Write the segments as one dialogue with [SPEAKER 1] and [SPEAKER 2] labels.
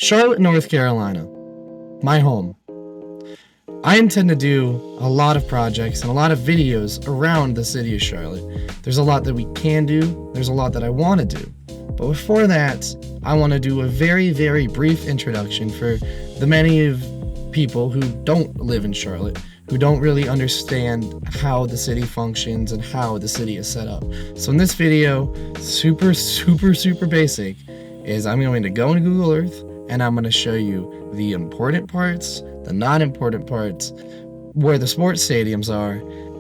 [SPEAKER 1] Charlotte, North Carolina, my home. I intend to do a lot of projects and a lot of videos around the city of Charlotte. There's a lot that we can do, there's a lot that I want to do. But before that, I want to do a very, very brief introduction for the many of people who don't live in Charlotte, who don't really understand how the city functions and how the city is set up. So in this video, super basic, is I'm going to go into Google Earth and I'm going to show you the important parts, the non-important parts, where the sports stadiums are,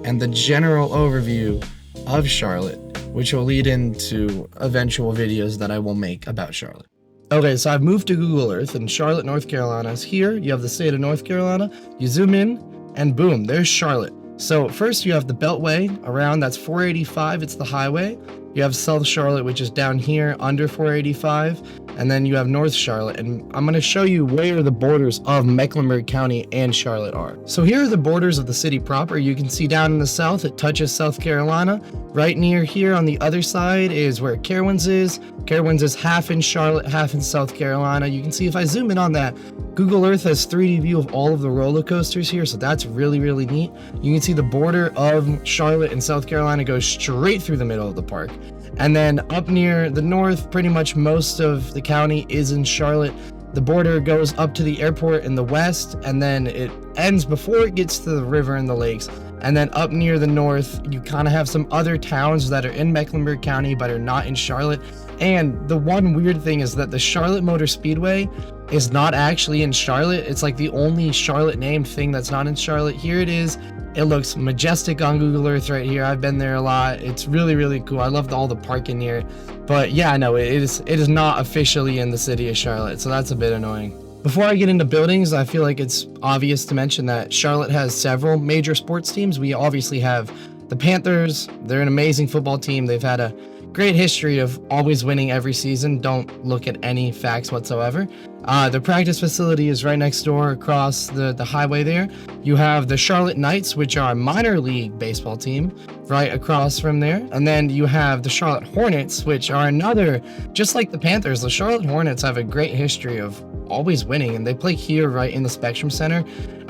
[SPEAKER 1] and the general overview of Charlotte, which will lead into eventual videos that I will make about Charlotte. Okay, so I've moved to Google Earth, and Charlotte, North Carolina is here. You have the state of North Carolina. You zoom in, and boom, there's Charlotte. So first you have the Beltway around, that's 485, it's the highway. You have South Charlotte, which is down here under 485, and then you have North Charlotte, and I'm going to show you where the borders of Mecklenburg County and Charlotte are. So here are the borders of the city proper. You can see down in the south, it touches South Carolina. Right near here on the other side is where Carowinds is. Carowinds is half in Charlotte, half in South Carolina. You can see if I zoom in on that, Google Earth has 3D view of all of the roller coasters here, so that's really neat. You can see the border of Charlotte and South Carolina goes straight through the middle of the park. And then up near the north, pretty much most of the county is in Charlotte. The border goes up to the airport in the west, and then it ends before it gets to the river and the lakes. And then up near the north, you kind of have some other towns that are in Mecklenburg County but are not in Charlotte. And the one weird thing is that the Charlotte Motor Speedway is not actually in Charlotte. It's like the only Charlotte named thing that's not in Charlotte. Here it is. It looks majestic on Google Earth right here. I've been there a lot. It's really cool. I love all the parking here. But yeah, no, it is not officially in the city of Charlotte, so that's a bit annoying. Before I get into buildings, I feel like it's obvious to mention that Charlotte has several major sports teams. We obviously have the Panthers. They're an amazing football team. They've had a great history of always winning every season. Don't look at any facts whatsoever. The practice facility is right next door across the highway there. You have the Charlotte Knights, which are a minor league baseball team, right across from there. And then you have the Charlotte Hornets, which are another, just like the Panthers, the Charlotte Hornets have a great history of always winning, and they play here right in the Spectrum Center.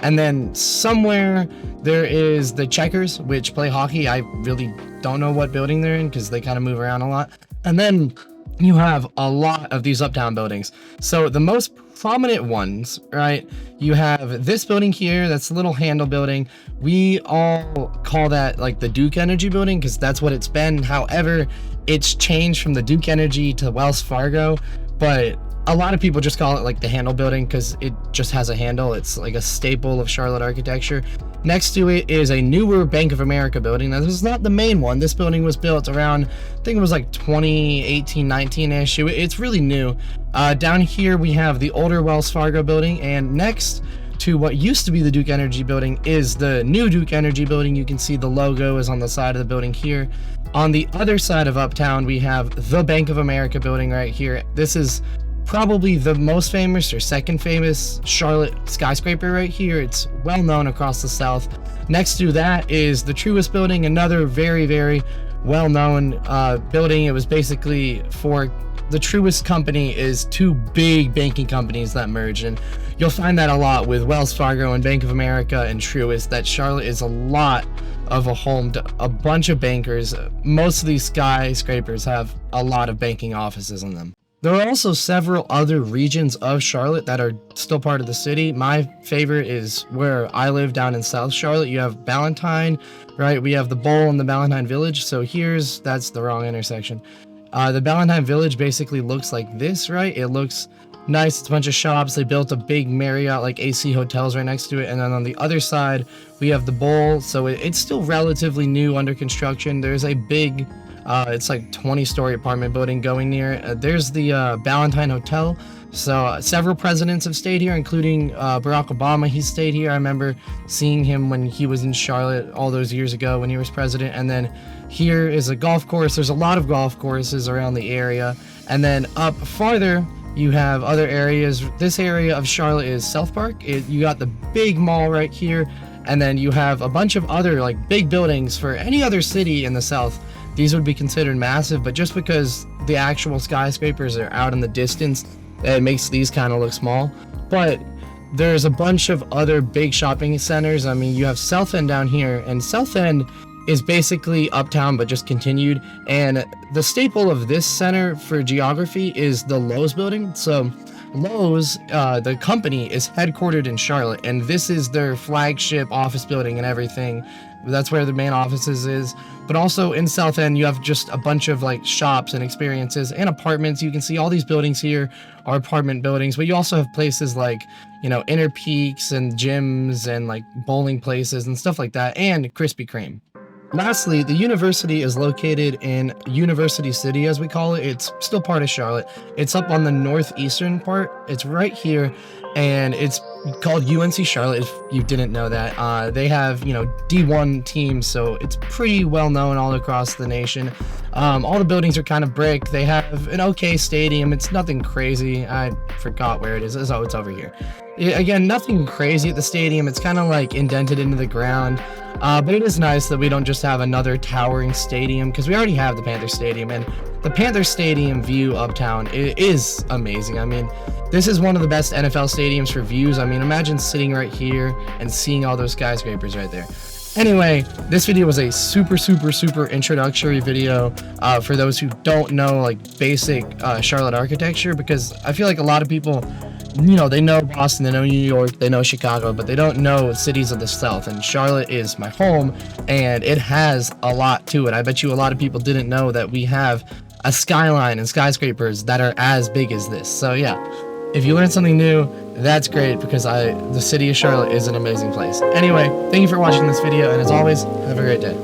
[SPEAKER 1] And then somewhere there is the Checkers, which play hockey. I really don't know what building they're in because they kind of move around a lot. And then you have a lot of these Uptown buildings. So the most prominent ones, right? You have this building here, that's the little handle building. We all call that like the Duke Energy building because that's what it's been. However, it's changed from the Duke Energy to Wells Fargo, but a lot of people just call it like the handle building because it just has a handle. It's like a staple of Charlotte architecture. Next to it is a newer Bank of America building. Now, this is not the main one. This building was built around, I think it was like 2018, 19-ish. It's really new. Down here, we have the older Wells Fargo building. And next to what used to be the Duke Energy building is the new Duke Energy building. You can see the logo is on the side of the building here. On the other side of Uptown, we have the Bank of America building right here. This is probably the most famous or second famous Charlotte skyscraper right here. It's well known across the south. Next to that is the Truist building, another very well known building. It was basically for the Truist company is two big banking companies that merged, and you'll find that a lot with Wells Fargo and Bank of America and Truist, that Charlotte is a lot of a home to a bunch of bankers. Most of these skyscrapers have a lot of banking offices in them. There are also several other regions of Charlotte that are still part of the city. My favorite is where I live down in South Charlotte. You have Ballantyne, right? We have the Bowl and the Ballantyne Village. So that's the wrong intersection. The Ballantyne Village basically looks like this, right? It looks nice. It's a bunch of shops. They built a big Marriott, like AC hotels right next to it. And then on the other side, we have the Bowl. So it's still relatively new, under construction. There's a big it's like 20-story apartment building going near. There's the Ballantyne Hotel. So several presidents have stayed here, including Barack Obama. He stayed here. I remember seeing him when he was in Charlotte all those years ago when he was president. And then here is a golf course. There's a lot of golf courses around the area. And then up farther, you have other areas. This area of Charlotte is South Park. You got the big mall right here. And then you have a bunch of other like big buildings. For any other city in the South, these would be considered massive, but just because the actual skyscrapers are out in the distance, It makes these kind of look small, but there's a bunch of other big shopping centers. I mean, you have South End down here, and South End is basically Uptown but just continued, and the staple of this center for geography is the Lowe's building. So Lowe's, the company, is headquartered in Charlotte, and this is their flagship office building and everything. That's where the main offices is. But also in South End, you have just a bunch of like shops and experiences and apartments. You can see all these buildings here are apartment buildings, but you also have places like, you know, Inner Peaks and gyms and like bowling places and stuff like that, and Krispy Kreme. Lastly, the university is located in University City, as we call it. It's still part of Charlotte. It's up on the northeastern part. It's right here, and it's called UNC Charlotte, if you didn't know that. They have, you know, D1 teams, so it's pretty well known all across the nation. All the buildings are kind of brick. They have an okay stadium. It's nothing crazy. I forgot where it is. Oh, it's over here. Again, nothing crazy at the stadium. It's kind of like indented into the ground. But it is nice that we don't just have another towering stadium, because we already have the Panther Stadium, and the Panther Stadium view uptown is amazing. I mean, this is one of the best NFL stadiums for views. I mean, imagine sitting right here and seeing all those skyscrapers right there. Anyway, this video was a super introductory video for those who don't know like basic Charlotte architecture, because I feel like a lot of people, you know, they know Boston, they know New York, they know Chicago, but they don't know cities of the South. And Charlotte is my home, and it has a lot to it. I bet you a lot of people didn't know that we have a skyline and skyscrapers that are as big as this. So yeah, if you learned something new, that's great, because the city of Charlotte is an amazing place. Anyway, thank you for watching this video, and as always, have a great day.